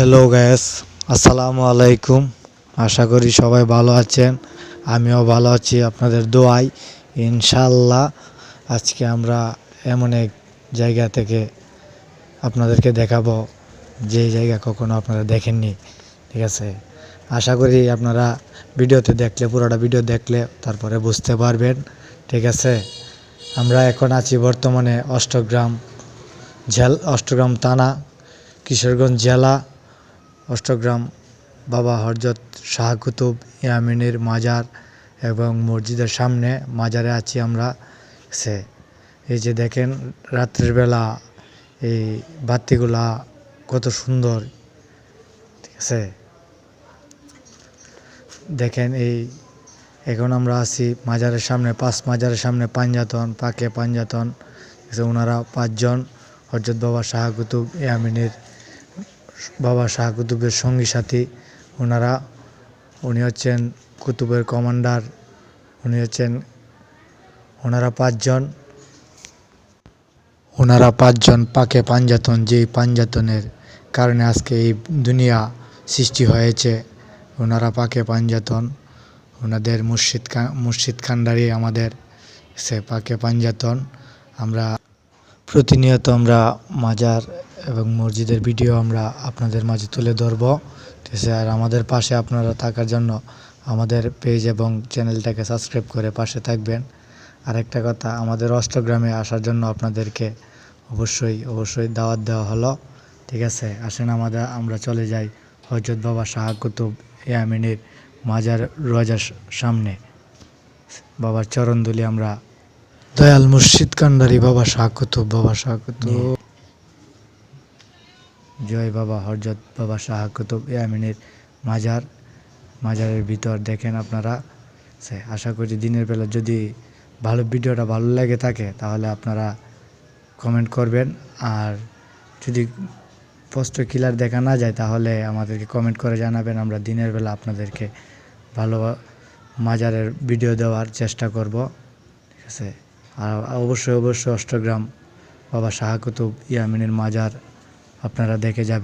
Hello gas, আসসালামু আলাইকুম। আশা করি সবাই ভালো আছেন। আমিও ভালো আছি আপনাদের দোয়ায় ইনশাল্লাহ। আজকে আমরা এমন এক জায়গা থেকে আপনাদেরকে দেখাবো যে জায়গা কখনো আপনারা দেখেননি। ঠিক আছে, আশা করি আপনারা ভিডিওতে দেখলে, পুরোটা ভিডিও দেখলে তারপরে বুঝতে পারবেন। ঠিক আছে, আমরা এখন আছি বর্তমানে অষ্টগ্রাম থানা, কিশোরগঞ্জ জেলা, অষ্টগ্রাম বাবা হযরত শাহ কুতুব ইয়ামিনীর মাজার এবং মসজিদের সামনে মাজারে আছি আমরা। এই যে দেখেন রাত্রের বেলা এই বাতিগুলা কত সুন্দর। ঠিক আছে, দেখেন এখন আমরা আছি মাজারের সামনে, মাজারের সামনে পাঞ্জাতন, পাকে পাঞ্জাতন। ওনারা পাঁচজন হযরত বাবা শাহ কুতুব ইয়ামিনীর, বাবা শাহ কুতুবের সঙ্গী সাথী। উনি হচ্ছেন কুতুবের কমান্ডার। ওনারা পাঁচজন পাকে পাঞ্জাতন, যেই পাঞ্জাতনের কারণে আজকে এই দুনিয়া সৃষ্টি হয়েছে। ওনারা পাকে পাঞ্জাতন, ওনাদের মুর্শিদ কান্ডারি আমাদের পাকে পাঞ্জাতন। আমরা প্রতিনিয়ত মাজার এবং মসজিদের ভিডিও আমরা আপনাদের মাঝে তুলে ধরব। ঠিক আছে, আর আমাদের পাশে আপনারা থাকার জন্য আমাদের পেজ এবং চ্যানেলটাকে সাবস্ক্রাইব করে পাশে থাকবেন। আরেকটা কথা, আমাদের অষ্টগ্রামে আসার জন্য আপনাদেরকে অবশ্যই দাওয়াত দেওয়া হলো। ঠিক আছে, আসেন আমরা চলে যাই হযরত বাবা শাহ কুতুব ইয়ামিনীর মাজার রোজার সামনে। বাবার চরণধুলি আমরা, দয়াল মুর্শিদ কান্ডারি বাবা শাহ কুতুব, জয় বাবা হযরত বাবা শাহ কুতুব ইয়ামিনীর মাজারের ভিতর দেখেন আপনারা। আশা করি দিনের বেলা যদি ভিডিওটা ভালো লেগে থাকে তাহলে আপনারা কমেন্ট করবেন, আর যদি স্পষ্ট ক্লিয়ার দেখা না যায় তাহলে আমাদেরকে কমেন্ট করে জানাবেন। আমরা দিনের বেলা আপনাদেরকে ভালো মাজারের ভিডিও দেওয়ার চেষ্টা করব। ঠিক আছে, আর অবশ্যই অষ্টগ্রাম বাবা শাহ কুতুব ইয়ামিনীর মাজার আপনারা দেখে যাবেন।